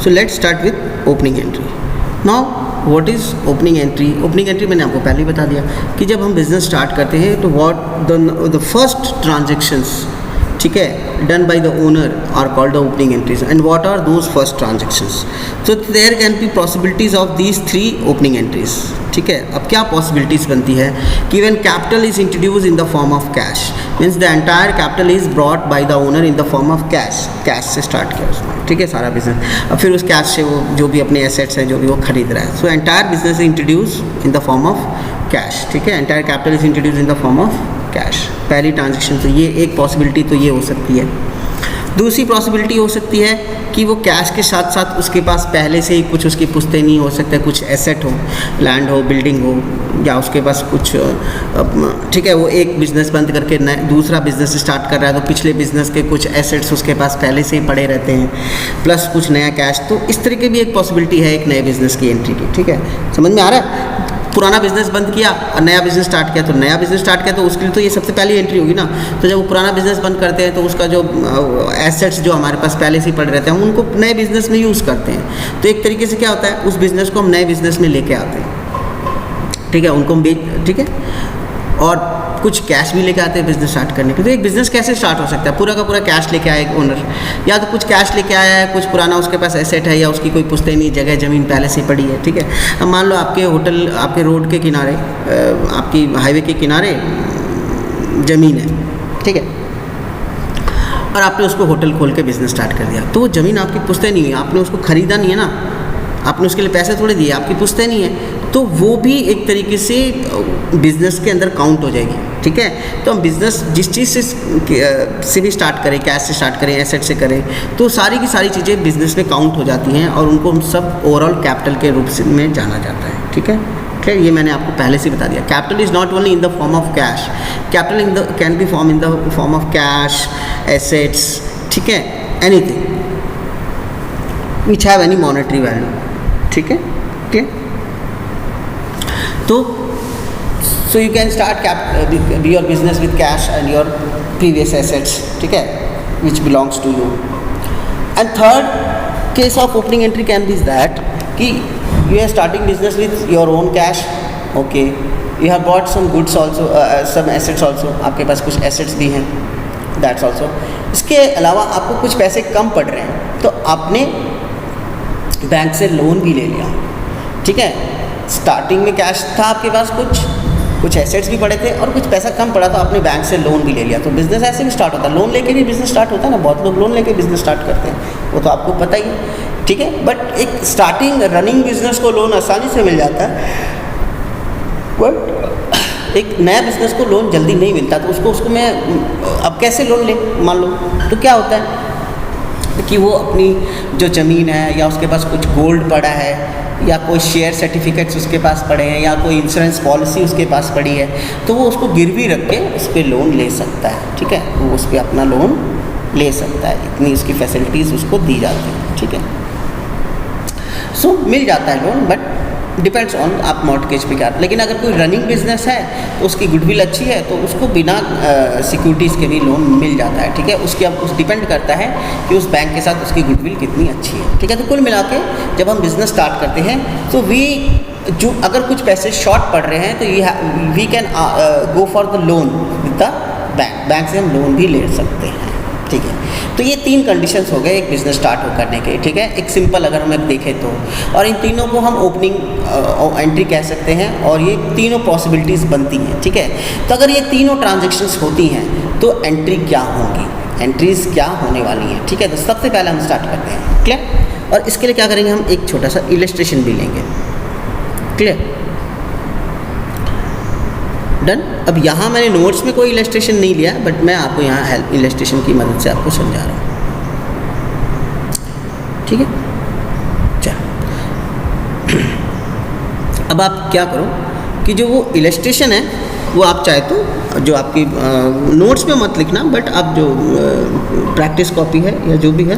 So let's start with opening entry. Now what is opening entry? Opening entry मैंने आपको पहले ही बता दिया कि जब हम बिजनेस स्टार्ट करते हैं तो व्हाट द फर्स्ट ट्रांजेक्शन्स, ठीक है, done by the owner are called the opening entries. And what are those first transactions? So there can be possibilities of these 3 opening entries, ठीक है। अब क्या पॉसिबिलिटीज बनती है कि when capital is introduce in the form of cash, means the entire capital is brought by the owner in the form of cash. Cash से start किया उसने, ठीक है, सारा बिजनेस। अब फिर उस कैश से वो जो भी अपने एसेट्स हैं जो भी वो खरीद रहा है, so entire business is introduce in the form of cash, ठीक है। Entire capital is introduce in the form of cash. पहली ट्रांजेक्शन तो ये एक पॉसिबिलिटी तो ये हो सकती है। दूसरी पॉसिबिलिटी हो सकती है कि वो कैश के साथ साथ उसके पास पहले से ही कुछ उसकी पुश्तैनी हो सकता है, कुछ एसेट हो, लैंड हो, बिल्डिंग हो, या उसके पास कुछ, ठीक है, वो एक बिज़नेस बंद करके दूसरा बिज़नेस स्टार्ट कर रहा है तो पिछले बिज़नेस के कुछ एसेट्स उसके पास पहले से ही पड़े रहते हैं, प्लस कुछ नया कैश। तो इस तरह की भी एक पॉसिबिलिटी है एक नए बिज़नेस की एंट्री की, ठीक है। समझ में आ रहा है? पुराना बिजनेस बंद किया और नया बिजनेस स्टार्ट किया, तो नया बिजनेस स्टार्ट किया तो उसके लिए तो ये सबसे पहली एंट्री होगी ना। तो जब वो पुराना बिजनेस बंद करते हैं तो उसका जो एसेट्स जो हमारे पास पहले से ही पड़े रहते हैं हम उनको नए बिजनेस में यूज़ करते हैं। तो एक तरीके से क्या होता है, उस बिजनेस को हम नए बिजनेस में लेके आते हैं, ठीक है, उनको हम ठीक है, और कुछ कैश भी लेके आते हैं बिजनेस स्टार्ट करने के। तो एक बिजनेस कैसे स्टार्ट हो सकता है? पूरा का पूरा कैश लेके आए एक ओनर, या तो कुछ कैश लेके आया है, कुछ पुराना उसके पास एसेट है, या उसकी कोई पुश्तैनी जगह ज़मीन पहले से पड़ी है, ठीक है। अब मान लो आपके होटल, आपके रोड के किनारे, आपकी हाईवे के किनारे ज़मीन है, ठीक है, और आपने उसको होटल खोल के बिजनेस स्टार्ट कर दिया। तो वो ज़मीन आपकी पुश्तैनी हुई, आपने उसको ख़रीदा नहीं है ना, आपने उसके लिए पैसे थोड़े दिए, आपकी पुश्तैनी है, तो वो भी एक तरीके से बिज़नेस के अंदर काउंट हो जाएगी, ठीक है। तो हम बिज़नेस जिस चीज़ से भी स्टार्ट करें, कैश से स्टार्ट करें, एसेट से करें, तो सारी की सारी चीज़ें बिज़नेस में काउंट हो जाती हैं और उनको हम सब ओवरऑल कैपिटल के रूप में जाना जाता है, ठीक है। ठीक, ये मैंने आपको पहले से बता दिया। Capital is not only in the form of cash, capital can B form in the form of cash, assets, ठीक है, anything which have any monetary value, ठीक है, ठीक है। तो so you can start your business with cash and your previous assets, ठीक है, which belongs to you. And third case of opening entry can be that कि you are starting business with your own cash, okay, you have bought some goods also, some assets also, आपके पास कुछ assets भी हैं, that's also. इसके अलावा आपको कुछ पैसे कम पड़ रहे हैं तो आपने बैंक से लोन भी ले लिया, ठीक है। स्टार्टिंग में कैश था आपके पास, कुछ एसेट्स भी पड़े थे और कुछ पैसा कम पड़ा तो आपने बैंक से लोन भी ले लिया। तो बिज़नेस ऐसे भी स्टार्ट होता है, लोन लेके भी बिज़नेस स्टार्ट होता है ना, बहुत लोग लोन लेके बिज़नेस स्टार्ट करते हैं, वो तो आपको पता ही है, ठीक है। बट एक स्टार्टिंग रनिंग बिज़नेस को लोन आसानी से मिल जाता है, बट एक नया बिज़नेस को लोन जल्दी नहीं मिलता। तो उसको मैं अब कैसे लोन ले, मान लो, तो क्या होता है कि वो अपनी जो ज़मीन है या उसके पास कुछ गोल्ड पड़ा है या कोई शेयर सर्टिफिकेट्स उसके पास पड़े हैं या कोई इंश्योरेंस पॉलिसी उसके पास पड़ी है, तो वो उसको गिरवी रख के उस पर लोन ले सकता है, ठीक है। वो उस पर अपना लोन ले सकता है, इतनी उसकी फैसिलिटीज़ उसको दी जाती हैं, ठीक है। सो मिल जाता है लोन, बट डिपेंड्स ऑन आप मॉर्टगेज पे क्या। लेकिन अगर कोई रनिंग बिजनेस है तो उसकी गुडविल अच्छी है तो उसको बिना सिक्योरिटीज़ के भी लोन मिल जाता है, ठीक है। उसके अब उस डिपेंड करता है कि उस बैंक के साथ उसकी गुडविल कितनी अच्छी है, ठीक है। तो कुल मिला के जब हम बिज़नेस स्टार्ट करते हैं तो जो अगर कुछ पैसे शॉर्ट पड़ रहे हैं तो we can go for the loan with the bank से हम लोन भी ले सकते हैं, ठीक है। तो ये 3 कंडीशंस हो गए एक बिज़नेस स्टार्ट करने के, ठीक है। एक सिंपल अगर हम देखें तो, और इन तीनों को हम ओपनिंग एंट्री कह सकते हैं और ये तीनों पॉसिबिलिटीज़ बनती हैं, ठीक है। तो अगर ये तीनों ट्रांजेक्शन्स होती हैं तो एंट्री क्या होंगी, एंट्रीज़ क्या होने वाली हैं, ठीक है। तो सबसे पहले हम स्टार्ट करते हैं, क्लियर। और इसके लिए क्या करेंगे, हम एक छोटा सा इलस्ट्रेशन भी लेंगे, क्लियर, डन। अब यहाँ मैंने नोट्स में कोई इलस्ट्रेशन नहीं लिया, बट मैं आपको यहाँ हेल्प इलस्ट्रेशन की मदद से आपको समझा रहा हूँ, ठीक है। चलो अब आप क्या करो कि जो वो इलस्ट्रेशन है वो आप चाहे तो जो आपकी नोट्स में मत लिखना, बट आप जो प्रैक्टिस कॉपी है या जो भी है,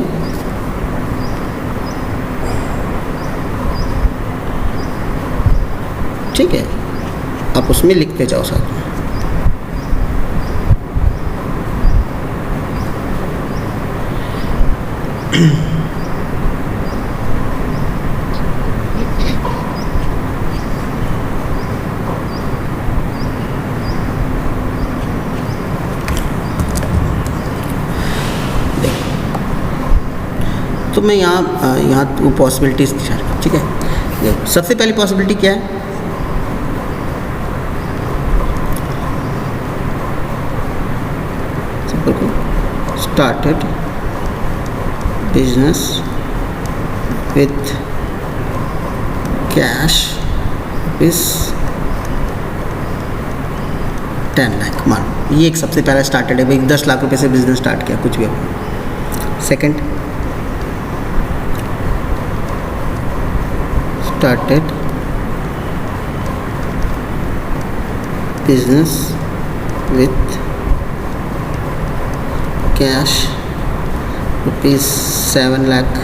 ठीक है, आप उसमें लिखते जाओ साथ में। तो मैं यहाँ वो पॉसिबिलिटीज़ दिखा रहा हूँ, ठीक है। देखो सबसे पहली पॉसिबिलिटी क्या है, स्टार्टेड बिजनेस विथ कैश इस 10 लाख, मान ये एक सबसे पहला स्टार्टेड है भाई, 10 लाख रुपए से बिजनेस स्टार्ट किया कुछ भी। Second, started business with cash rupees 7 lakh,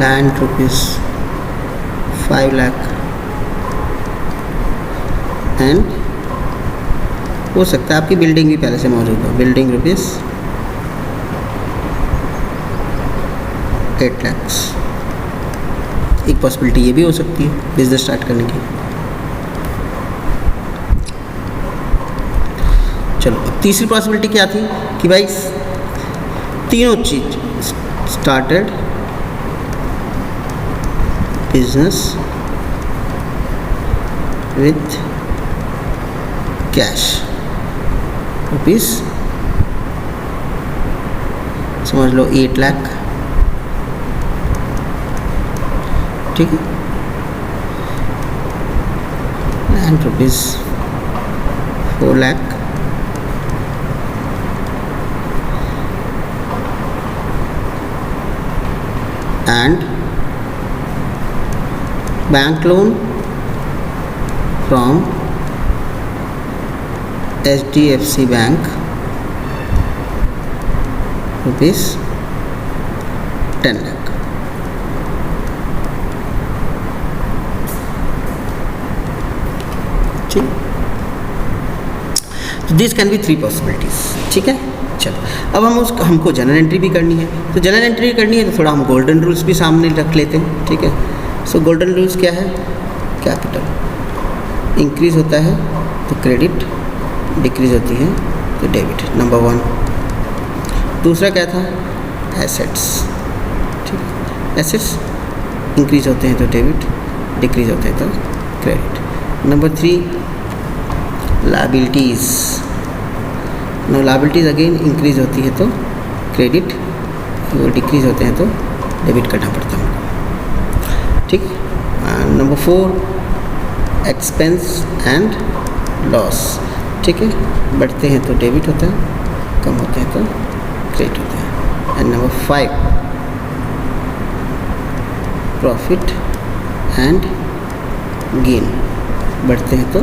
land rupees 5 lakh, and हो सकता है आपकी बिल्डिंग भी पहले से मौजूद हो, बिल्डिंग रुपीज़ 8 lakhs। एक पॉसिबिलिटी ये भी हो सकती है बिजनेस स्टार्ट करने की। चलो अब तीसरी पॉसिबिलिटी क्या थी कि भाई तीनों चीज, started business with cash rupees समझ लो 8 लाख, ठीक है, and rupees 4 lakh, and bank loan from HDFC bank rupees 10 lakh. ठीक, तो दिस कैन बी 3 पॉसिबिलिटीज़, ठीक है। चलो अब हमको जनरल एंट्री भी करनी है, तो जनरल एंट्री करनी है तो थोड़ा हम गोल्डन रूल्स भी सामने रख लेते हैं, ठीक है। सो गोल्डन रूल्स क्या है, कैपिटल इंक्रीज होता है तो क्रेडिट, डिक्रीज होती है तो डेबिट, नंबर 1। दूसरा क्या था, एसेट्स, ठीक है, एसेट्स इंक्रीज होते हैं तो डेबिट, डिक्रीज होते हैं तो credit. Number 3, liabilities, no liabilities again increase होती है तो क्रेडिट, वो डिक्रीज होते हैं तो डेबिट करना पड़ता है, ठीक। नंबर 4, एक्सपेंस एंड लॉस, ठीक है, बढ़ते हैं तो डेबिट होता है, कम होते हैं तो क्रेडिट होता है। And number 5, profit and gain, बढ़ते हैं तो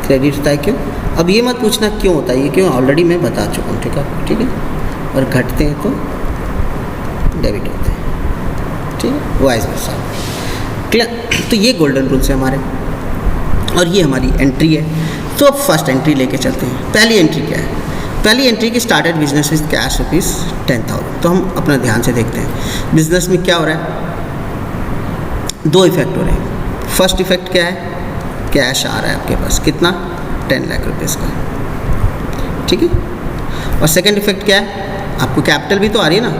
क्रेडिट होता है। क्यों, अब ये मत पूछना क्यों होता है, ये क्यों ऑलरेडी मैं बता चुका हूँ, ठीक है, ठीक है। और घटते हैं तो डेबिट होते हैं, ठीक है, वाइस वर्सा, क्लियर। तो ये गोल्डन रूल्स है हमारे, और ये हमारी एंट्री है। तो अब फर्स्ट एंट्री लेके चलते हैं। पहली एंट्री क्या है, पहली एंट्री की started business with cash rupees 10,000। तो हम अपना ध्यान से देखते हैं बिजनेस में क्या हो रहा है, 2 इफेक्ट हो रहे हैं। फर्स्ट इफेक्ट क्या है, कैश आ रहा है आपके पास, कितना, 10 लाख रुपीज़ का, ठीक है। और सेकंड इफेक्ट क्या है, आपको कैपिटल भी तो आ रही है ना,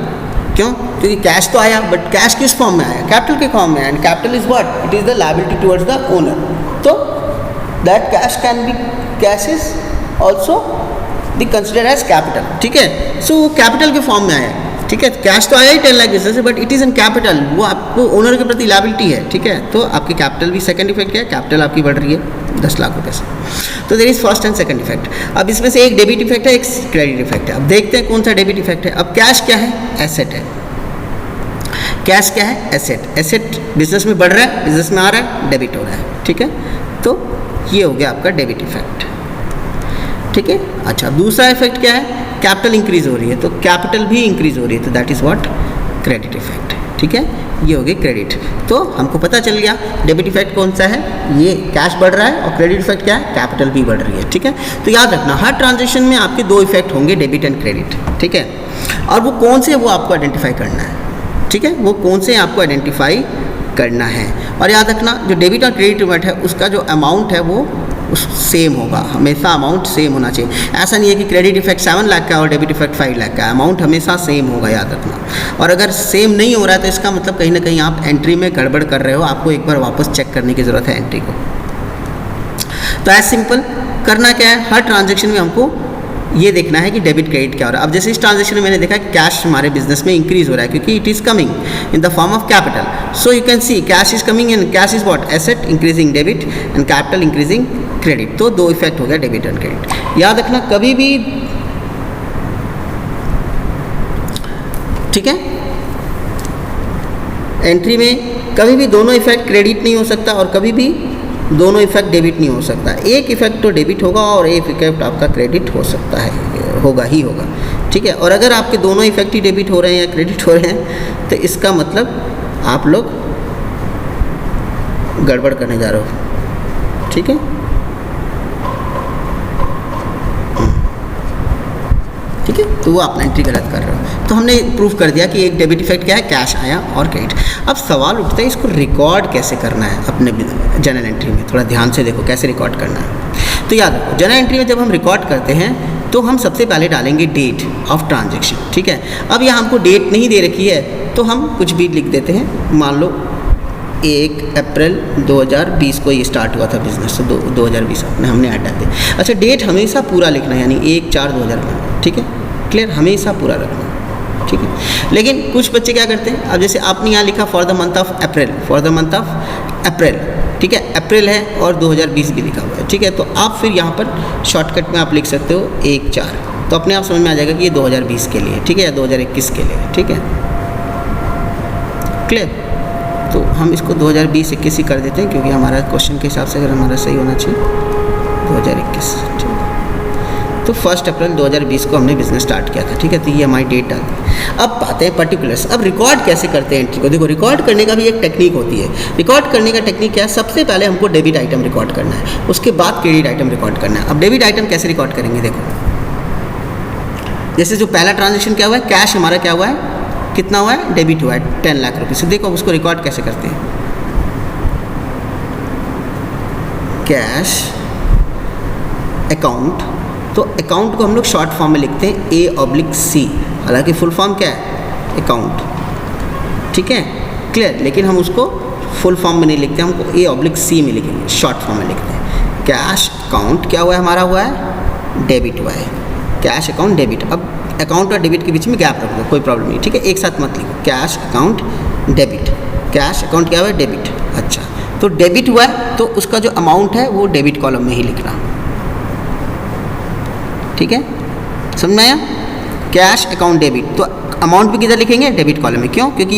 क्यों, क्योंकि कैश तो आया, बट कैश किस फॉर्म में आया, कैपिटल के फॉर्म में आया, and capital is what, it is the liability towards the owner. तो that cash can be, cash is also be consider as capital, ठीक है। सो वो कैपिटल के फॉर्म में आया, ठीक है। कैश तो आया ही 10 लाख बिजनेस से, but it is in capital, वो आपको ओनर के प्रति लायबिलिटी है, ठीक है। तो आपकी कैपिटल भी, सेकंड इफेक्ट क्या है, कैपिटल आपकी बढ़ रही है 10 लाख रुपए से। तो there is first and second effect. अब इसमें से एक डेबिट इफेक्ट है, एक क्रेडिट इफेक्ट है। अब देखते हैं कौन सा डेबिट इफेक्ट है। अब कैश क्या है, एसेट है, कैश क्या है, एसेट, एसेट बिजनेस में बढ़ रहा है, बिजनेस में आ रहा है, डेबिट हो रहा है, ठीक है। तो ये हो गया आपका डेबिट इफेक्ट, ठीक है। अच्छा, दूसरा इफेक्ट क्या है, कैपिटल इंक्रीज हो रही है तो कैपिटल भी इंक्रीज हो रही है, तो that is what credit effect. ठीक है, ये हो गई क्रेडिट। तो हमको पता चल गया डेबिट इफेक्ट कौन सा है, ये कैश बढ़ रहा है, और क्रेडिट इफेक्ट क्या है, कैपिटल भी बढ़ रही है। ठीक है, तो याद रखना हर ट्रांजेक्शन में आपके दो इफेक्ट होंगे, डेबिट एंड क्रेडिट। ठीक है, और वो कौन से वो आपको आइडेंटिफाई करना है। ठीक है, वो कौन से आपको आइडेंटिफाई करना है। और याद रखना जो डेबिट और क्रेडिट इफेक्ट है उसका जो अमाउंट है वो सेम होगा, हमेशा अमाउंट सेम होना चाहिए। ऐसा नहीं है कि क्रेडिट इफेक्ट 7 लाख का और डेबिट इफेक्ट 5 लाख का, अमाउंट हमेशा सेम होगा, याद रखना। और अगर सेम नहीं हो रहा है तो इसका मतलब कहीं ना कहीं आप एंट्री में गड़बड़ कर रहे हो, आपको एक बार वापस चेक करने की ज़रूरत है एंट्री को। तो एज सिंपल करना क्या है, हर ट्रांजेक्शन में हमको ये देखना है कि डेबिट क्रेडिट क्या हो रहा है। अब जैसे इस ट्रांजेक्शन में मैंने देखा कि कैश हमारे बिजनेस में इंक्रीज हो रहा है क्योंकि it is coming in the form of capital. So you can C cash is coming and cash is what, asset increasing debit and capital increasing credit. तो दो इफेक्ट हो गया डेबिट एंड क्रेडिट। याद रखना कभी भी, ठीक है, एंट्री में कभी भी दोनों इफेक्ट क्रेडिट नहीं हो सकता और कभी भी दोनों इफेक्ट डेबिट नहीं हो सकता। एक इफेक्ट तो डेबिट होगा और एक इफेक्ट आपका क्रेडिट हो सकता है, होगा ही होगा। ठीक है, और अगर आपके दोनों इफेक्ट ही डेबिट हो रहे हैं या क्रेडिट हो रहे हैं तो इसका मतलब आप लोग गड़बड़ करने जा रहे हो। ठीक है, ठीक है, तो वो आप एंट्री गलत कर रहे हो। तो हमने प्रूफ कर दिया कि एक डेबिट इफेक्ट क्या है, कैश आया और क्रेडिट। अब सवाल उठता है इसको रिकॉर्ड कैसे करना है अपने जर्नल एंट्री में। थोड़ा ध्यान से देखो कैसे रिकॉर्ड करना है। तो याद रखो जर्नल एंट्री में जब हम रिकॉर्ड करते हैं तो हम सबसे पहले डालेंगे डेट ऑफ ट्रांजेक्शन। ठीक है, अब यहाँ हमको डेट नहीं दे रखी है तो हम कुछ भी लिख देते हैं। मान लो 1 अप्रैल 2020 को ये स्टार्ट हुआ था बिजनेस, तो 2020 हमने ऐड डाल दिया। अच्छा, डेट हमेशा पूरा लिखना है, यानी 1/4/2020। ठीक है, क्लियर, हमेशा पूरा रखना। ठीक है, लेकिन कुछ बच्चे क्या करते हैं, अब जैसे आपने यहाँ लिखा for the month of April, for the month of April. ठीक है, अप्रैल है और 2020 भी लिखा हुआ है। ठीक है, तो आप फिर यहाँ पर शॉर्टकट में आप लिख सकते हो 1/4, तो अपने आप समझ में आ जाएगा कि ये 2020 के लिए, ठीक है, या 2021 के लिए। ठीक है, क्लियर। तो हम इसको 2020-21 ही कर देते हैं क्योंकि हमारा क्वेश्चन के हिसाब से अगर हमारा सही होना चाहिए 2021। ठीक है, तो 1 अप्रैल 2020 को हमने बिजनेस स्टार्ट किया था। ठीक है, तो ये हमारी डेट डाल दी। अब आते हैं पर्टिकुलर्स। अब रिकॉर्ड कैसे करते हैं एंट्री को। देखो रिकॉर्ड करने का भी एक टेक्निक होती है। रिकॉर्ड करने का टेक्निक क्या है, सबसे पहले हमको डेबिट आइटम रिकॉर्ड करना है, उसके बाद क्रेडिट आइटम रिकॉर्ड करना है। अब डेबिट आइटम कैसे रिकॉर्ड करेंगे, देखो जैसे जो पहला ट्रांजेक्शन क्या हुआ है, कैश हमारा क्या हुआ है, कितना हुआ है, डेबिट हुआ है 10 लाख रुपये से। देखो उसको रिकॉर्ड कैसे करते हैं, कैश अकाउंट, तो अकाउंट को हम लोग शॉर्ट फॉर्म में लिखते हैं A/C, हालांकि फुल फॉर्म क्या है, अकाउंट। ठीक है, क्लियर, लेकिन हम उसको फुल फॉर्म में नहीं लिखते, हमको A/C में लिखेंगे, शॉर्ट फॉर्म में लिखते हैं। कैश अकाउंट क्या हुआ है, हमारा हुआ है डेबिट हुआ है, कैश अकाउंट डेबिट। अब अकाउंट और डेबिट के बीच में गैप रख दो, कोई प्रॉब्लम नहीं। ठीक है, एक साथ मत लिखो, cash account debit, cash account क्या हुआ है, डेबिट। अच्छा, तो डेबिट हुआ है तो उसका जो अमाउंट है वो डेबिट कॉलम में ही लिखना। ठीक है, समझ में आया, कैश अकाउंट डेबिट, तो अमाउंट भी किधर लिखेंगे, डेबिट कॉलम में। क्यों, क्योंकि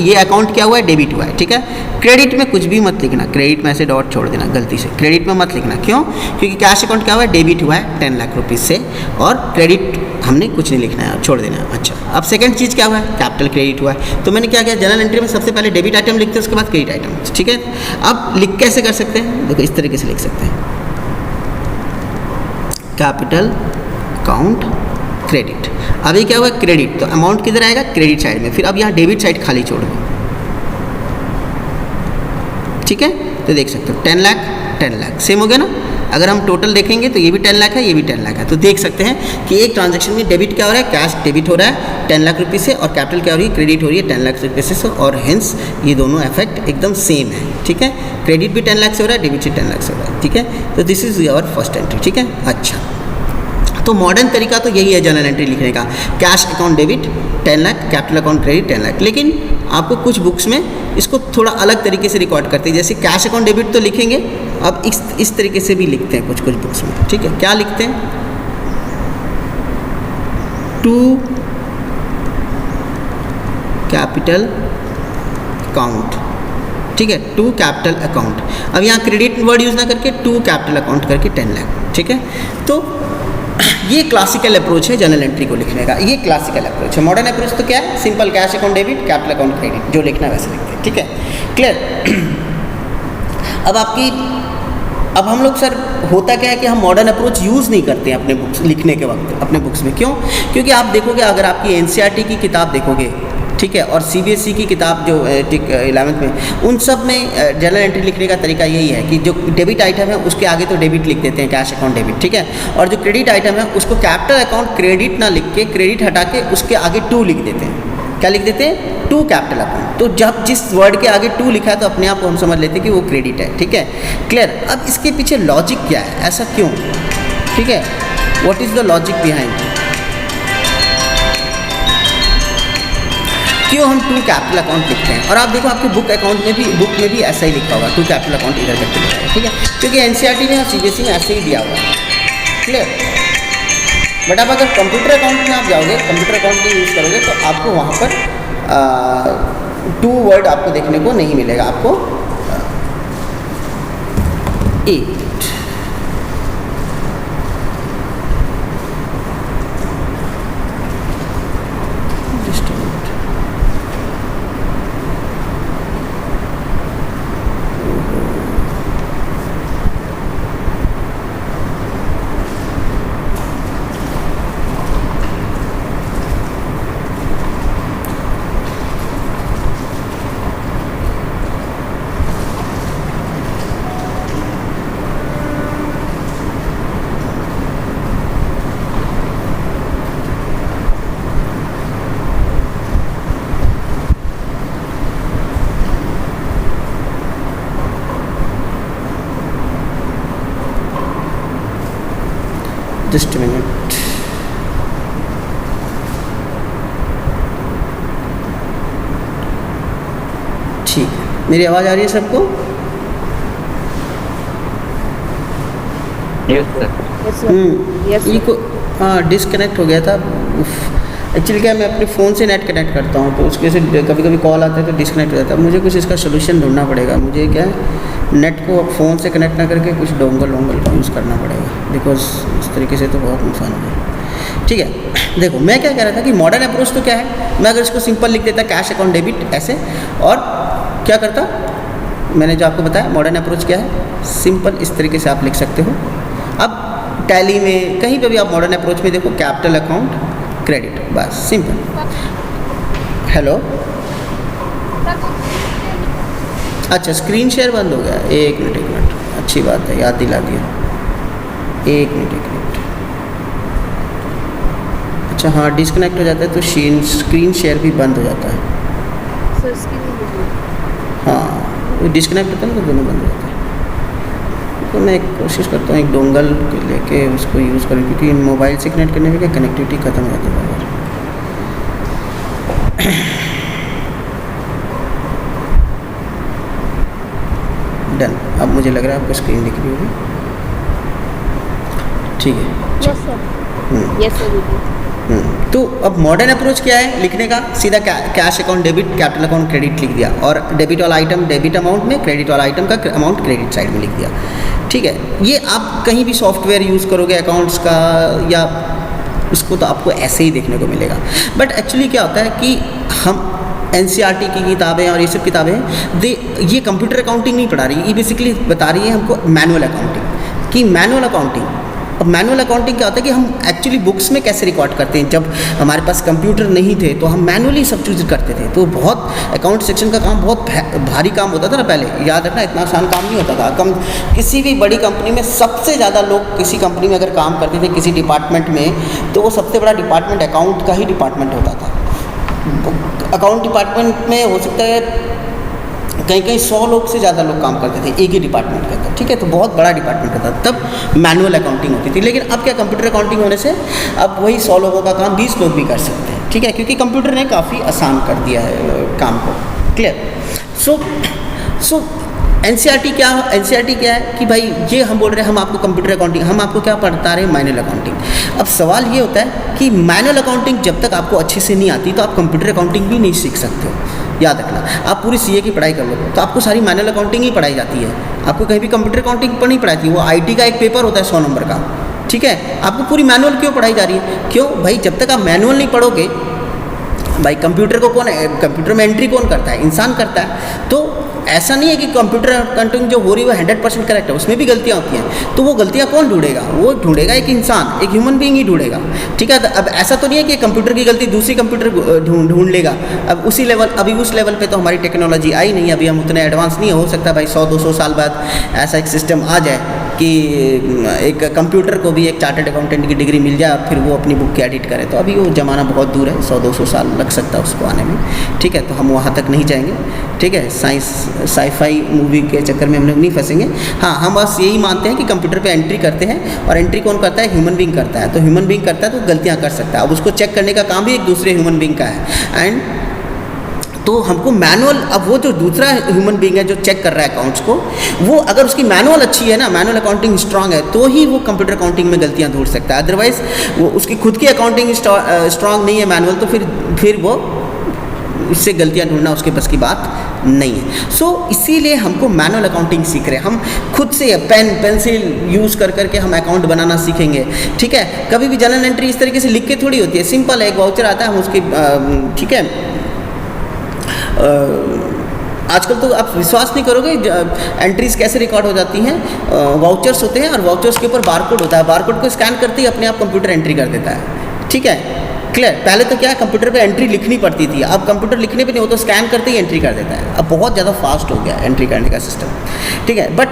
ये अकाउंट क्या हुआ है, डेबिट हुआ है। ठीक है, क्रेडिट में कुछ भी मत लिखना, क्रेडिट में ऐसे डॉट छोड़ देना गलती से, क्रेडिट में मत लिखना। क्यों, क्योंकि कैश अकाउंट क्या हुआ है, डेबिट हुआ है 10 लाख रुपीज़ से, और क्रेडिट हमने कुछ नहीं लिखना है, छोड़ देना है। अच्छा, अब सेकंड चीज़ क्या हुआ है, कैपिटल क्रेडिट हुआ है। तो मैंने क्या किया, जनरल एंट्री में सबसे पहले डेबिट आइटम लिखते हैं, उसके बाद क्रेडिट आइटम। ठीक है, अब लिख कैसे कर सकते हैं, देखो इस तरीके से लिख सकते हैं, कैपिटल अकाउंट क्रेडिट। अभी क्या हुआ, क्रेडिट, तो अमाउंट किधर आएगा, क्रेडिट साइड में, फिर अब यहाँ डेबिट साइड खाली छोड़ दो। ठीक है, तो देख सकते हो 10 लाख सेम हो गया ना। अगर हम टोटल देखेंगे तो ये भी 10 लाख है, ये भी 10 लाख है, तो देख सकते हैं कि एक ट्रांजैक्शन में डेबिट क्या हो रहा है, कैश डेबिट हो रहा है 10 लाख रुपये से, और कैपिटल क्या हो रही है, क्रेडिट हो रही है 10 लाख रुपये से, और हेंस ये दोनों इफेक्ट एकदम सेम है। ठीक है, क्रेडिट भी 10 लाख से हो रहा है, डेबिट से 10 लाख से हो रहा है। ठीक है, तो this is your first entry. ठीक है, अच्छा, तो मॉडर्न तरीका तो यही है जनरल एंट्री लिखने का, cash account debit 10 lakh, capital account credit 10 lakh. लेकिन आपको कुछ बुक्स में इसको थोड़ा अलग तरीके से रिकॉर्ड करते हैं, जैसे कैश अकाउंट डेबिट तो लिखेंगे, अब इस तरीके से भी लिखते हैं कुछ बुक्स में। ठीक है, क्या लिखते हैं, टू कैपिटल अकाउंट। ठीक है, टू कैपिटल अकाउंट। अब यहाँ क्रेडिट वर्ड यूज़ ना करके टू कैपिटल अकाउंट करके 10 लाख। ठीक है, तो ये क्लासिकल अप्रोच है जनरल एंट्री को लिखने का, ये क्लासिकल अप्रोच है। मॉडर्न अप्रोच तो क्या है, simple cash account debit, capital account credit, जो लिखना है वैसे लिखते हैं, ठीक है, क्लियर। अब हम लोग सर होता क्या है कि हम मॉडर्न अप्रोच यूज़ नहीं करते हैं अपने बुक्स लिखने के वक्त अपने बुक्स में। क्यों? क्योंकि आप देखोगे, अगर आपकी एनसीईआरटी की किताब देखोगे, ठीक है, और सीबीएसई की किताब जो 11th में, उन सब में जनरल एंट्री लिखने का तरीका यही है कि जो डेबिट आइटम है उसके आगे तो डेबिट लिख देते हैं, कैश अकाउंट डेबिट, ठीक है, और जो क्रेडिट आइटम है उसको कैपिटल अकाउंट क्रेडिट ना लिख के, क्रेडिट हटा के उसके आगे टू लिख देते हैं। क्या लिख देते हैं? To capital account. तो जब जिस वर्ड के आगे टू लिखा है तो अपने आप को हम समझ लेते हैं कि वो क्रेडिट है, ठीक है, क्लियर। अब इसके पीछे लॉजिक क्या है, ऐसा क्यों, ठीक है, what is the logic behind, क्यों हम टू कैपिटल अकाउंट लिखते हैं? और आप देखो आपके बुक में भी ऐसा ही लिखा होगा, टू कैपिटल अकाउंट इधर करके लिखा है, ठीक है, क्योंकि एनसीईआरटी में और सीबीएसई में ऐसे ही दिया हुआ है, क्लियर। बट अब अगर कंप्यूटर अकाउंट में आप जाओगे, कंप्यूटर अकाउंट में यूज़ करोगे तो आपको वहाँ पर टू वर्ड आपको देखने को नहीं मिलेगा, आपको एक जस्ट मिनट। ठीक है, मेरी आवाज़ आ रही है सबको? ये को डिस्कनेक्ट हो गया था। एक्चुअली क्या, मैं अपने फ़ोन से नेट कनेक्ट करता हूँ तो उसके से कभी कभी कॉल आता है तो डिस्कनेक्ट हो जाता है। मुझे कुछ इसका सोल्यूशन ढूंढना पड़ेगा। मुझे क्या है, नेट को फ़ोन से कनेक्ट ना करके कुछ डोंगल का यूज़ करना पड़ेगा, बिकॉज इस तरीके से तो बहुत नुकसान होगा। ठीक है, देखो मैं क्या कह रहा था कि मॉडर्न अप्रोच तो क्या है, मैं अगर इसको सिंपल लिख देता कैश अकाउंट डेबिट ऐसे, और क्या करता, मैंने जो आपको बताया मॉडर्न अप्रोच क्या है, सिंपल इस तरीके से आप लिख सकते हो। अब टैली में कहीं पे भी आप मॉडर्न अप्रोच में देखो कैपिटल अकाउंट क्रेडिट, बस सिंपल। हेलो, अच्छा स्क्रीन शेयर बंद हो गया, एक मिनट, अच्छी बात है, याद दिला दिया, एक मिनट। अच्छा हाँ, डिस्कनेक्ट हो जाता है तो स्क्रीन शेयर भी बंद हो जाता है। हाँ, डिस्कनेक्ट होता है ना तो दोनों बंद हो जाते हैं। तो मैं कोशिश करता हूँ एक डोंगल लेके उसको यूज़ करूँ, क्योंकि मोबाइल से कनेक्ट करने में क्या कनेक्टिविटी ख़त्म हो जाती है बार। डन, अब मुझे लग रहा है आपको स्क्रीन दिख रही होगी, ठीक है। Yes sir, yes sir. तो अब मॉडर्न अप्रोच क्या है लिखने का, सीधा cash account debit, capital account credit लिख दिया, और डेबिट वाला आइटम डेबिट अमाउंट में, क्रेडिट वाला आइटम का अमाउंट क्रेडिट साइड में लिख दिया। ठीक है, ये आप कहीं भी सॉफ्टवेयर यूज़ करोगे अकाउंट्स का या उसको, तो आपको ऐसे ही देखने को मिलेगा। बट एक्चुअली क्या होता है कि हम एनसीईआरटी की किताबें और ये सब किताबें ये कंप्यूटर अकाउंटिंग नहीं पढ़ा रही, ये बेसिकली बता रही है हमको मैनुअल अकाउंटिंग की। मैनुअल अकाउंटिंग, अब मैनुअल अकाउंटिंग क्या होता है कि हम एक्चुअली बुक्स में कैसे रिकॉर्ड करते हैं। जब हमारे पास कंप्यूटर नहीं थे तो हम मैनुअली सब चीज़ करते थे, तो बहुत अकाउंट सेक्शन का काम बहुत भारी काम होता था ना पहले, याद रखना, इतना आसान काम नहीं होता था। किसी भी बड़ी कंपनी में सबसे ज़्यादा लोग किसी कंपनी में अगर काम करते थे किसी डिपार्टमेंट में, तो वो सबसे बड़ा डिपार्टमेंट अकाउंट का ही डिपार्टमेंट होता था। अकाउंट डिपार्टमेंट में हो सकता है कहीं 100 लोग से ज़्यादा लोग काम करते थे एक ही डिपार्टमेंट के अंदर, ठीक है, तो बहुत बड़ा डिपार्टमेंट होता था। तब मैनुअल अकाउंटिंग होती थी। लेकिन अब क्या, कंप्यूटर अकाउंटिंग होने से अब वही 100 लोगों का काम 20 लोग भी कर सकते हैं, ठीक है, क्योंकि कंप्यूटर ने काफ़ी आसान कर दिया है काम को। क्लियर। सो एनसीईआरटी क्या है कि भाई ये हम बोल रहे हैं, हम आपको कंप्यूटर अकाउंटिंग, हम आपको क्या पढ़ता रहे, मैनुअल अकाउंटिंग। अब सवाल ये होता है कि मैनुअल अकाउंटिंग जब तक आपको अच्छे से नहीं आती तो आप कंप्यूटर अकाउंटिंग भी नहीं सीख सकते हो। याद रखना, आप पूरी सीए की पढ़ाई कर लो तो आपको सारी मैनुअल अकाउंटिंग ही पढ़ाई जाती है, आपको कहीं भी कंप्यूटर अकाउंटिंग पर नहीं पढ़ाती। वो आईटी का एक पेपर होता है 100 नंबर का, ठीक है, आपको पूरी मैनुअल क्यों पढ़ाई जा रही है? क्यों भाई, जब तक आप मैनुअल नहीं पढ़ोगे, भाई कंप्यूटर को कंप्यूटर में एंट्री कौन करता है? इंसान करता है। तो ऐसा नहीं है कि कंप्यूटर अकाउंटिंग जो हो रही है वो 100% करेक्ट है, उसमें भी गलतियाँ होती हैं। तो वो गलतियाँ कौन ढूंढेगा? वो ढूंढेगा एक इंसान, एक ह्यूमन बीइंग ही ढूंढेगा, ठीक है। अब ऐसा तो नहीं है कि कंप्यूटर की गलती दूसरी कंप्यूटर ढूंढ लेगा। अब उसी लेवल, अभी उस लेवल पे तो हमारी टेक्नोलॉजी आई नहीं, अभी हम उतने एडवांस नहीं हो सकता भाई 100-200 साल बाद ऐसा एक सिस्टम आ जाए कि एक कंप्यूटर को भी एक चार्टर्ड अकाउंटेंट की डिग्री मिल जाए, फिर वो अपनी बुक की एडिट करे। तो अभी वो ज़माना बहुत दूर है, 100-200 साल लग सकता है उसको आने में, ठीक है। तो हम वहाँ तक नहीं जाएंगे, ठीक है। साई-फाई मूवी के चक्कर में हम लोग नहीं फंसेंगे। हाँ, हम बस यही मानते हैं कि कंप्यूटर पे एंट्री करते हैं, और एंट्री कौन करता है? ह्यूमन बीइंग करता है। तो ह्यूमन बीइंग करता है तो गलतियाँ कर सकता है। अब उसको चेक करने का काम भी एक दूसरे ह्यूमन बीइंग का है। एंड तो हमको मैनुअल, अब वो जो दूसरा ह्यूमन बीइंग है जो चेक कर रहा है अकाउंट्स को, वो अगर उसकी मैनुअल अच्छी है ना, मैनुअल अकाउंटिंग स्ट्रांग है, तो ही वो कंप्यूटर अकाउंटिंग में गलतियाँ ढूंढ सकता है। अदरवाइज वो उसकी खुद की अकाउंटिंग स्ट्रांग नहीं है मैनुअल, तो फिर वो इससे गलतियाँ ढूंढना उसके बस की बात नहीं है। सो इसीलिए हमको मैनुअल अकाउंटिंग सीख रहे हैं। हम खुद से पेंसिल यूज़ कर करके हम अकाउंट बनाना सीखेंगे, ठीक है। कभी भी जर्नल एंट्री इस तरीके से लिख के थोड़ी होती है, सिंपल है, एक वाउचर आता है, हम उसकी, ठीक है। आजकल तो आप विश्वास नहीं करोगे एंट्रीज कैसे रिकॉर्ड हो जाती हैं। वाउचर्स होते हैं और वाउचर्स के ऊपर बारकोड होता है, बारकोड को स्कैन करते ही अपने आप कंप्यूटर एंट्री कर देता है, ठीक है, क्लियर। पहले तो क्या है, कंप्यूटर पे एंट्री लिखनी पड़ती थी, अब कंप्यूटर लिखने पे नहीं, वो तो स्कैन करते ही एंट्री कर देता है। अब बहुत ज़्यादा फास्ट हो गया एंट्री करने का सिस्टम, ठीक है। बट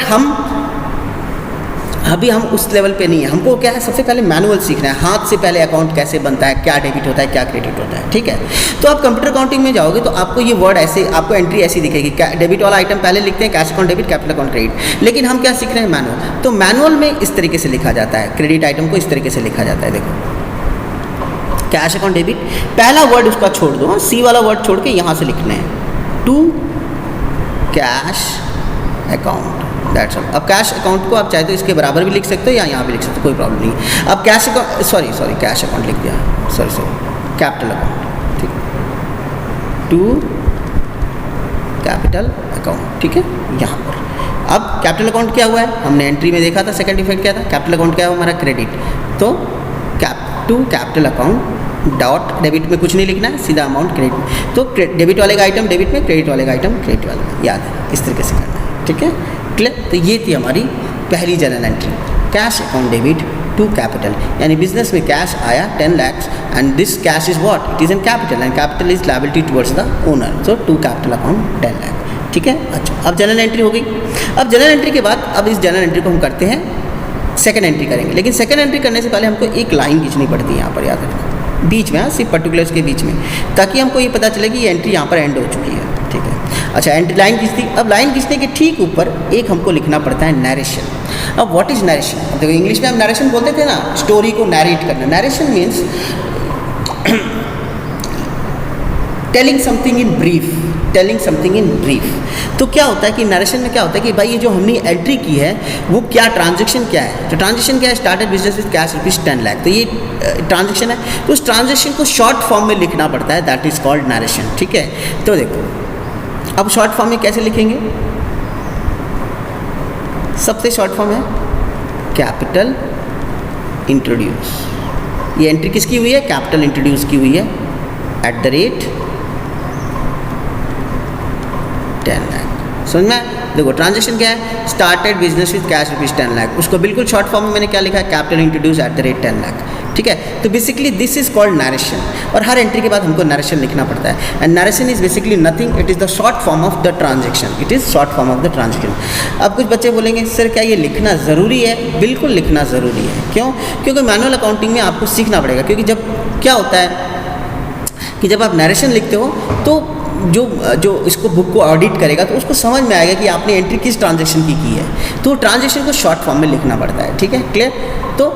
अभी हम उस लेवल पे नहीं है। हमको क्या है, सबसे पहले मैनुअल सीखना है, हाथ से पहले अकाउंट कैसे बनता है, क्या डेबिट होता है, क्या क्रेडिट होता है, ठीक है। तो आप कंप्यूटर अकाउंटिंग में जाओगे तो आपको ये वर्ड ऐसे, आपको एंट्री ऐसी दिखेगी, डेबिट वाला आइटम पहले लिखते हैं, cash account debit, capital account credit. लेकिन हम क्या सीख रहे हैं, मैनुअल। तो मैनुअल में इस तरीके से लिखा जाता है, क्रेडिट आइटम को इस तरीके से लिखा जाता है। देखो, कैश अकाउंट डेबिट, पहला वर्ड उसका छोड़ दो, सी वाला वर्ड छोड़ के यहाँ से लिखना है, to cash account, that's all. अब कैश अकाउंट को आप चाहे तो इसके बराबर भी लिख सकते हो या यहाँ भी लिख सकते हो, कोई प्रॉब्लम नहीं। अब cash account, sorry cash account लिख दिया, सॉरी कैपिटल अकाउंट, ठीक है, टू कैपिटल अकाउंट, ठीक है, यहाँ पर। अब कैपिटल अकाउंट क्या हुआ है, हमने एंट्री में देखा था, सेकंड इफेक्ट क्या था, कैपिटल अकाउंट क्या हुआ हमारा, क्रेडिट। तो to capital account dot, debit में कुछ नहीं लिखना है, सीधा अमाउंट क्रेडिट। तो डेबिट वाले का आइटम डेबिट में, क्रेडिट वाले का आइटम क्रेडिट वाले में, याद है, इस तरीके से करना है, ठीक है, क्लियर। तो ये थी हमारी पहली journal entry, cash account debit to capital, यानी बिजनेस में कैश आया 10 lakhs and this cash is what, it is in capital and capital is liability towards the owner, so to capital account 10 lakh, ठीक है। अच्छा, अब journal entry हो गई। अब जर्नल एंट्री के बाद, अब इस जर्नल एंट्री को हम करते हैं, सेकंड एंट्री करेंगे। लेकिन सेकंड एंट्री करने से पहले हमको एक लाइन खींचनी पड़ती है, यहाँ पर याद रखना, बीच में, सिर्फ पर्टिकुलर्स के बीच में, ताकि हमको ये पता चले कि ये एंट्री यहाँ पर एंड हो चुकी है, ठीक है। अच्छा, एंट्री लाइन खींचती। अब लाइन खींचने के ठीक ऊपर एक हमको लिखना पड़ता है नरेशन। अब व्हाट इज नरेशन? अब देखो, इंग्लिश में हम नरेशन बोलते थे ना, स्टोरी को नरेट करना। Narration means telling something in brief, telling something in brief. तो क्या होता है कि नरेशन में क्या होता है कि भाई ये जो हमने एंट्री की है वो क्या ट्रांजैक्शन क्या है। तो ट्रांजैक्शन क्या है, started business with cash rupees 10 lakh, तो ये ट्रांजैक्शन है। तो उस ट्रांजैक्शन को शॉर्ट फॉर्म में लिखना पड़ता है, दैट इज कॉल्ड नरेशन, ठीक है। तो देखो, अब शॉर्ट फॉर्म में कैसे लिखेंगे, सबसे शॉर्ट फॉर्म है कैपिटल इंट्रोड्यूस। ये एंट्री किसकी हुई है, कैपिटल इंट्रोड्यूस की हुई है, @ 10 लाख। समझ में? देखो, ट्रांजैक्शन क्या है, started business with cash rupees 10 lakh, उसको बिल्कुल शॉर्ट फॉर्म में मैंने क्या लिखा है, कैपिटल इंट्रोड्यूस @ 10 लाख, ठीक है। तो basically this is called narration, और हर एंट्री के बाद हमको नरेशन लिखना पड़ता है। And narration is basically nothing, it is the short form of the transaction, it is short form of the transaction. अब कुछ बच्चे बोलेंगे, सर क्या ये लिखना ज़रूरी है? बिल्कुल लिखना ज़रूरी है। क्यों? क्योंकि मैनुअल अकाउंटिंग में आपको सीखना पड़ेगा। क्योंकि जब क्या होता है कि जब आप नरेशन लिखते हो तो जो इसको बुक को ऑडिट करेगा तो उसको समझ में आएगा कि आपने एंट्री किस ट्रांजैक्शन की है। तो ट्रांजैक्शन को शॉर्ट फॉर्म में लिखना पड़ता है, ठीक है, क्लियर। तो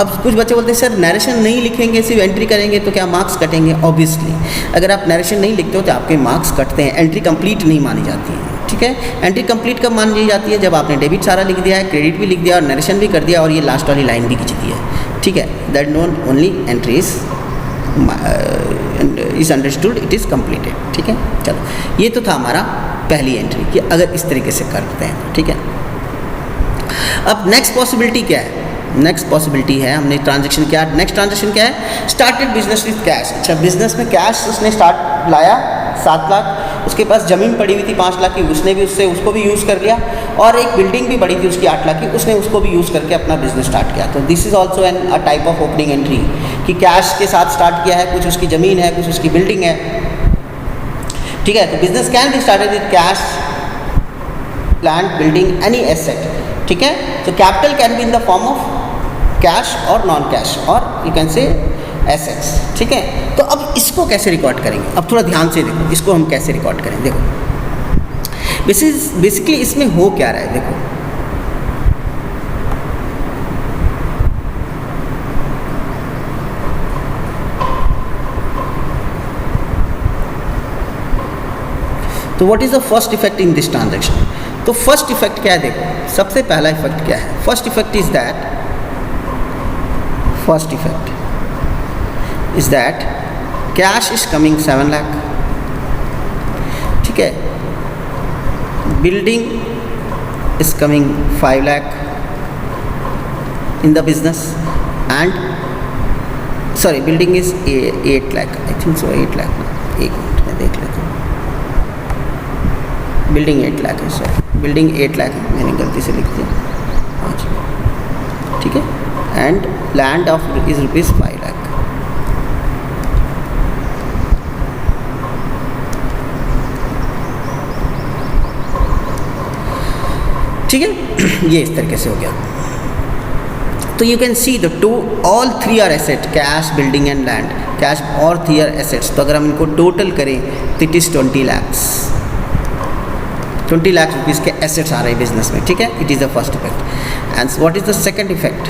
अब कुछ बच्चे बोलते हैं, सर नरेशन नहीं लिखेंगे, सिर्फ एंट्री करेंगे तो क्या मार्क्स कटेंगे? ऑब्वियसली अगर आप नरेशन नहीं लिखते हो तो आपके मार्क्स कटते हैं, एंट्री कंप्लीट नहीं मानी जाती है, ठीक है। एंट्री कंप्लीट कब मानी जाती है? जब आपने डेबिट सारा लिख दिया है, क्रेडिट भी लिख दिया और नरेशन भी कर दिया और ये लास्ट वाली लाइन भी खींच दी है, ठीक है। That known only entry is understood, it is completed, ठीक है। चलो, ये तो था हमारा पहली एंट्री कि अगर इस तरीके से करते हैं, ठीक है। अब नेक्स्ट पॉसिबिलिटी क्या है? नेक्स्ट पॉसिबिलिटी है, हमने ट्रांजेक्शन किया, नेक्स्ट ट्रांजेक्शन क्या है, स्टार्टेड बिजनेस विथ कैश। अच्छा, बिजनेस में कैश उसने स्टार्ट लाया 7 लाख, उसके पास ज़मीन पड़ी हुई थी 5 लाख की, उसने भी उसको भी यूज़ कर लिया, और एक बिल्डिंग भी पड़ी थी उसकी 8 लाख की, उसने उसको भी यूज़ करके अपना बिजनेस स्टार्ट किया। तो this is also an a type of opening entry कि कैश के साथ स्टार्ट किया है, कुछ उसकी ज़मीन है, कुछ उसकी बिल्डिंग है, ठीक है। तो business can be started with cash, plant, building, any asset, ठीक है। तो capital can be in the form of cash और नॉन कैश, और यू कैन से एसेट्स, ठीक है। तो अब इसको कैसे रिकॉर्ड करेंगे, अब थोड़ा ध्यान से देखो, इसको हम कैसे रिकॉर्ड करें। देखो बेसिकली इसमें हो क्या रहा है, देखो तो what is the first effect in this transaction. तो फर्स्ट इफेक्ट क्या है, देखो सबसे पहला इफेक्ट क्या है, first effect is that, first effect is that cash is coming 7 lakh, ठीक है, building is coming 5 lakh in the business, and sorry building is 8 lakh, I think so 8 lakh, एक मिनट में देख लेता हूँ, बिल्डिंग 8 लाख है, सॉरी बिल्डिंग 8 लाख है, मैंने गलती से लिख दिया, हाँ, ठीक है, and land of is rupees 5 lakh. ठीक है, ये इस तरीके से हो गया। तो you can see the to all 3 are asset, cash, building and land, cash और 3 आर एसेट्स। तो अगर हम इनको टोटल करें तो it is 20 lakhs, 20 lakh rupees के एसेट्स आ रहे हैं बिजनेस में, ठीक है। It is the first effect. And what is the second effect,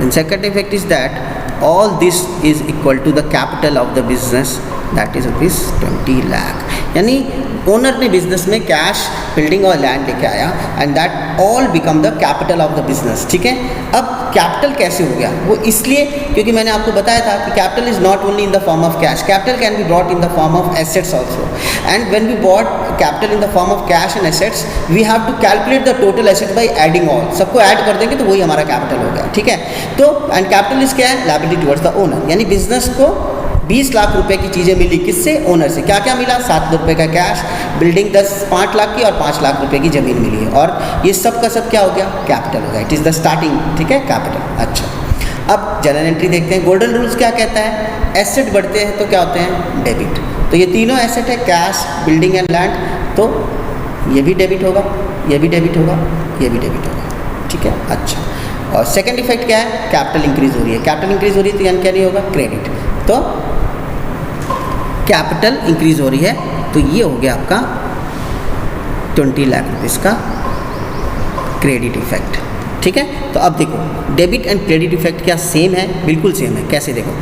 the second effect is that all this is equal to the capital of the business, that is rupees 20 lakh. यानी owner ने business में cash, building और land लेके आया, and that all become the capital of the business, ठीक है। अब capital कैसे हो गया, वो इसलिए क्योंकि मैंने आपको बताया था कि capital is not only in the form of cash, capital can be brought in the form of assets also, and when we brought capital in the form of cash and assets, we have to calculate the total asset by adding all, सबको add कर देंगे तो वही हमारा capital हो गया, ठीक है। तो एंड कैपिटल इज क्या है, लायबिलिटी टुवर्ड्स द ओनर, यानी बिजनेस को 20 लाख रुपए की चीज़ें मिली, किससे, ओनर से। क्या क्या मिला, 7 लाख रुपए का कैश, बिल्डिंग 5 लाख की, और 5 लाख रुपए की ज़मीन मिली है, और ये सब का सब क्या हो गया, कैपिटल हो गया। इट इज़ द स्टार्टिंग, ठीक है, कैपिटल। अच्छा, अब जर्नल एंट्री देखते हैं। गोल्डन रूल्स क्या कहता है, एसेट बढ़ते हैं तो क्या होते हैं, डेबिट। तो ये तीनों एसेट है, कैश, बिल्डिंग एंड लैंड, तो ये भी डेबिट होगा, ये भी डेबिट होगा, ये भी डेबिट होगा, ठीक है। अच्छा, और सेकेंड इफेक्ट क्या है, कैपिटल इंक्रीज हो रही है, कैपिटल इंक्रीज हो रही है तो यानी क्या नहीं होगा, क्रेडिट। तो कैपिटल इंक्रीज हो रही है तो ये हो गया आपका 20 लाख रुपीज़ का क्रेडिट इफेक्ट, ठीक है। तो अब देखो डेबिट एंड क्रेडिट इफेक्ट क्या सेम है, बिल्कुल सेम है। कैसे, देखो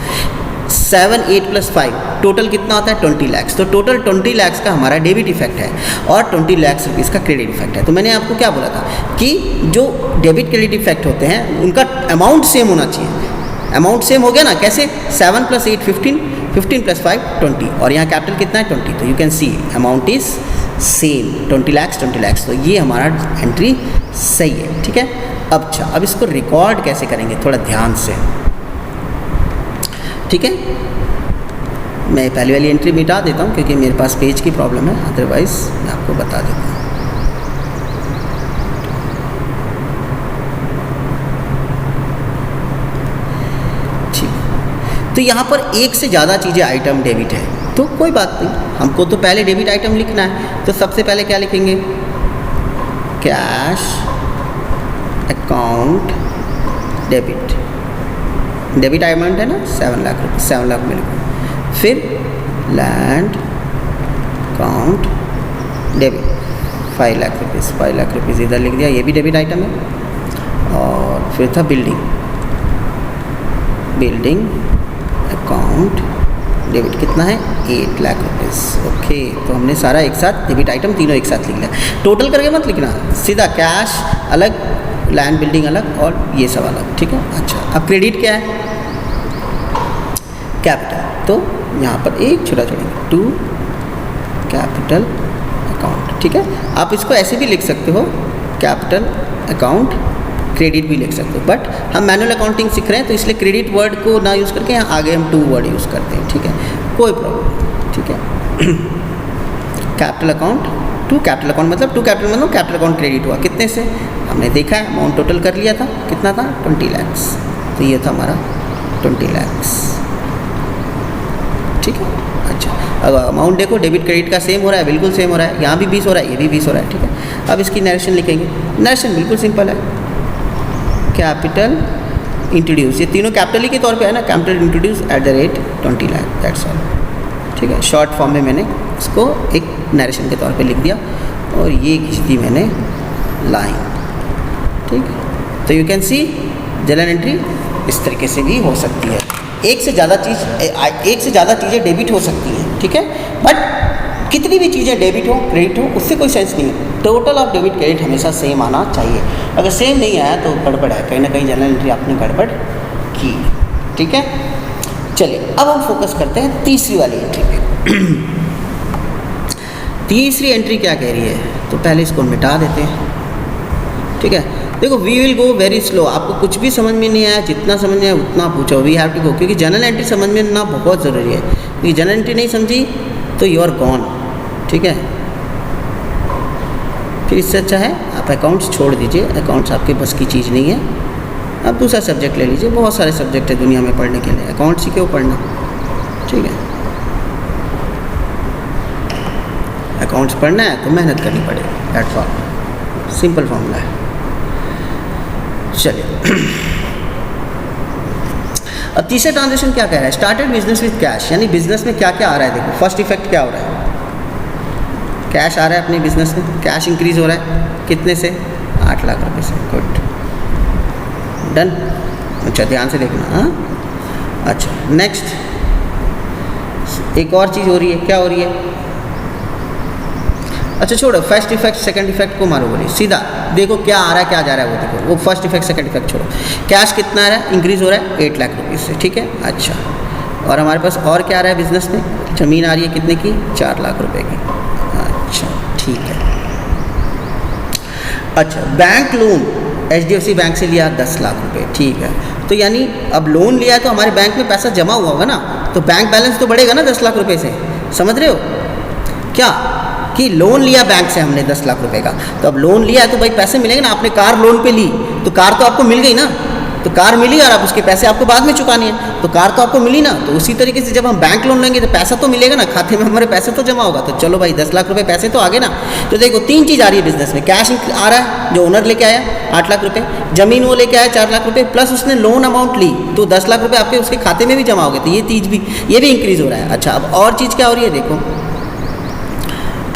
7, 8 + 5 टोटल कितना होता है, 20 लाख। तो टोटल 20 लाख का हमारा डेबिट इफेक्ट है, और 20 लाख रुपीज़ का क्रेडिट इफेक्ट है। तो मैंने आपको क्या बोला था कि जो डेबिट क्रेडिट इफेक्ट होते हैं उनका अमाउंट सेम होना चाहिए। अमाउंट सेम हो गया ना, कैसे, 7 + 8 15, 15 + 5 20, और यहाँ कैपिटल कितना है, 20। तो you can C amount is same, 20 lakh 20 lakh. तो ये हमारा एंट्री सही है, ठीक है। अच्छा, अब इसको रिकॉर्ड कैसे करेंगे, थोड़ा ध्यान से, ठीक है। मैं पहली वाली एंट्री मिटा देता हूँ क्योंकि मेरे पास पेज की प्रॉब्लम है, अदरवाइज मैं आपको बता देता हूँ। तो यहाँ पर एक से ज़्यादा चीज़ें आइटम डेबिट है, तो कोई बात नहीं, हमको तो पहले डेबिट आइटम लिखना है। तो सबसे पहले क्या लिखेंगे, cash account debit, debit amount है ना 7 लाख रुपये, 7 लाख में लिखो। फिर land account debit 5 lakh rupees, 5 lakh rupees इधर लिख दिया, ये भी डेबिट आइटम है। और फिर था बिल्डिंग, बिल्डिंग अकाउंट डेबिट कितना है, 8 लाख रुपीज़। ओके, तो हमने सारा एक साथ डेबिट आइटम तीनों एक साथ लिख लिया, टोटल करके मत लिखना, सीधा कैश अलग, लैंड बिल्डिंग अलग, और ये सब अलग, ठीक है। अच्छा, अब क्रेडिट क्या है, कैपिटल। तो यहाँ पर एक छोटा छोटा टू कैपिटल अकाउंट, ठीक है। आप इसको ऐसे भी लिख सकते हो, कैपिटल अकाउंट क्रेडिट भी लिख सकते हो, बट हम मैनुअल अकाउंटिंग सीख रहे हैं तो इसलिए क्रेडिट वर्ड को ना यूज़ करके यहाँ आगे हम टू वर्ड यूज़ करते हैं, ठीक है, कोई प्रॉब्लम, ठीक है। Capital account, to capital account मतलब कैपिटल अकाउंट क्रेडिट हुआ कितने से, हमने देखा है अमाउंट टोटल कर लिया था, कितना था 20 lakhs, तो ये था हमारा 20 lakhs, ठीक है। अच्छा, अब अमाउंट देखो डेबिट क्रेडिट का सेम हो रहा है, बिल्कुल सेम हो रहा है, यहाँ भी 20 हो रहा है, ये भी 20 हो रहा है, ठीक है। अब इसकी नरेशन लिखेंगे, नरेशन बिल्कुल सिंपल है, कैपिटल इंट्रोड्यूस, ये तीनों कैपिटल ही के तौर पे है ना, capital introduce @20 lakh, that's all, ठीक है। शॉर्ट फॉर्म में मैंने इसको एक नरेशन के तौर पे लिख दिया और ये खींच दी मैंने लाइन, ठीक है। तो you can C journal entry इस तरीके से भी हो सकती है, एक से ज़्यादा चीज़ें डेबिट हो सकती हैं, ठीक है, बट कितनी भी चीज़ें डेबिट हो क्रेडिट हो उससे कोई सेंस नहीं है, टोटल ऑफ डेबिट क्रेडिट हमेशा सेम आना चाहिए, अगर सेम नहीं आया तो गड़बड़ है, कहीं ना कहीं जर्नल एंट्री आपने गड़बड़ की, ठीक है। चलिए अब हम फोकस करते हैं तीसरी वाली एंट्री पे। तीसरी एंट्री क्या कह रही है, तो पहले इसको मिटा देते हैं, ठीक है। देखो we will go very slow, आपको कुछ भी समझ में नहीं आया, जितना समझ में आया उतना पूछो, वी हैव टू गो, क्योंकि जर्नल एंट्री समझ में ना बहुत ज़रूरी है, क्योंकि जर्नल एंट्री नहीं समझी तो यू आर गॉन, ठीक है। फिर इससे अच्छा है आप अकाउंट्स छोड़ दीजिए, अकाउंट्स आपके बस की चीज़ नहीं है, आप दूसरा सब्जेक्ट ले लीजिए, बहुत सारे सब्जेक्ट है दुनिया में पढ़ने के लिए, अकाउंट्स ही क्यों पढ़ना, ठीक है। अकाउंट्स पढ़ना है तो मेहनत करनी पड़ेगी, दैट्स ऑल, सिंपल फॉर्मूला है। चलिए अब तीसरा ट्रांजेक्शन क्या कह रहा है, स्टार्टेड बिजनेस विद कैश, यानी बिजनेस में क्या क्या आ रहा है, देखो फर्स्ट इफेक्ट क्या हो रहा है, कैश आ रहा है अपने बिजनेस में, कैश इंक्रीज हो रहा है कितने से, 8 लाख रुपए से, गुड डन। अच्छा ध्यान से देखना, हाँ। अच्छा नेक्स्ट एक और चीज़ हो रही है, क्या हो रही है, अच्छा छोड़ो फर्स्ट इफेक्ट सेकंड इफेक्ट को मारो, बोलिए सीधा देखो क्या आ रहा है क्या जा रहा है, वो देखो, वो फर्स्ट इफेक्ट सेकंड इफेक्ट छोड़ो, कैश कितना आ रहा है, इंक्रीज हो रहा है 8 लाख रुपये से, ठीक है। अच्छा और हमारे पास और क्या आ रहा है बिजनेस में, ज़मीन आ रही है कितने की, 4 लाख रुपए की, अच्छा ठीक है। अच्छा बैंक लोन HDFC बैंक से लिया 10 लाख रुपए, ठीक है, तो यानी अब लोन लिया है तो हमारे बैंक में पैसा जमा हुआ होगा ना, तो बैंक बैलेंस तो बढ़ेगा ना 10 लाख रुपए से, समझ रहे हो क्या, कि लोन लिया बैंक से हमने 10 लाख रुपए का, तो अब लोन लिया है तो भाई पैसे मिलेंगे ना, आपने कार लोन पे ली तो कार तो आपको मिल गई ना, तो कार मिली और आप उसके पैसे आपको बाद में चुकाने हैं, तो कार तो आपको मिली ना, तो उसी तरीके से जब हम बैंक लोन लेंगे तो पैसा तो मिलेगा ना, खाते में हमारे पैसे तो जमा होगा, तो चलो भाई 10 लाख रुपए पैसे तो आगे ना। तो देखो 3 चीज़ आ रही है बिजनेस में, कैश आ रहा है जो ओनर लेके आया 8 लाख रुपये, ज़मीन वो लेके आया 4 लाख रुपये, प्लस उसने लोन अमाउंट ली तो 10 लाख रुपये आपके उसके खाते में भी जमा हो गए, तो ये चीज़ भी ये भी इंक्रीज़ हो रहा है। अच्छा अब और चीज़ क्या हो रही है, देखो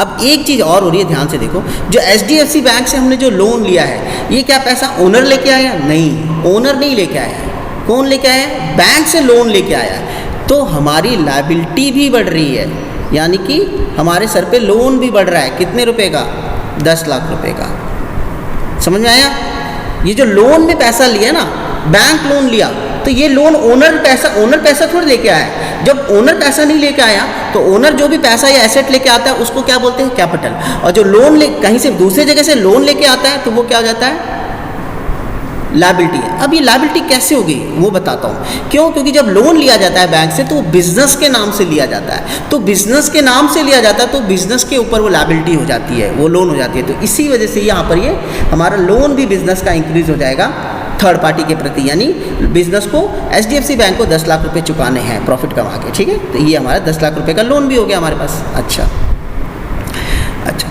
अब एक चीज़ और हो रही है, ध्यान से देखो, जो HDFC बैंक से हमने जो लोन लिया है ये क्या पैसा ओनर लेके आया, नहीं ओनर नहीं लेके आया, कौन लेके आया, बैंक से लोन लेके आया, तो हमारी लायबिलिटी भी बढ़ रही है, यानी कि हमारे सर पे लोन भी बढ़ रहा है, कितने रुपए का, 10 लाख रुपए का, समझ में आया। ये जो लोन में पैसा लिया ना, बैंक लोन लिया, तो ये लोन ओनर पैसा थोड़ा लेके आया है, जब ओनर पैसा नहीं लेके आया तो ओनर जो भी पैसा या एसेट लेके आता है उसको क्या बोलते हैं, कैपिटल, और जो लोन कहीं से दूसरी जगह से लोन लेके आता है तो वो क्या हो जाता है, लायबिलिटी है। अब ये लायबिलिटी कैसे होगी वो बताता हूँ, क्यों, क्योंकि जब लोन लिया जाता है बैंक से तो वो बिजनेस के नाम से लिया जाता है, तो बिजनेस के नाम से लिया जाता है तो बिजनेस के ऊपर वो लायबिलिटी हो जाती है, वो लोन हो जाती है, तो इसी वजह से यहाँ पर ये हमारा लोन भी बिजनेस का इंक्रीज हो जाएगा थर्ड पार्टी के प्रति, यानी बिजनेस को HDFC बैंक को 10 लाख रुपए चुकाने हैं प्रॉफिट कमा के, ठीक है, तो ये हमारा 10 लाख रुपए का लोन भी हो गया हमारे पास। अच्छा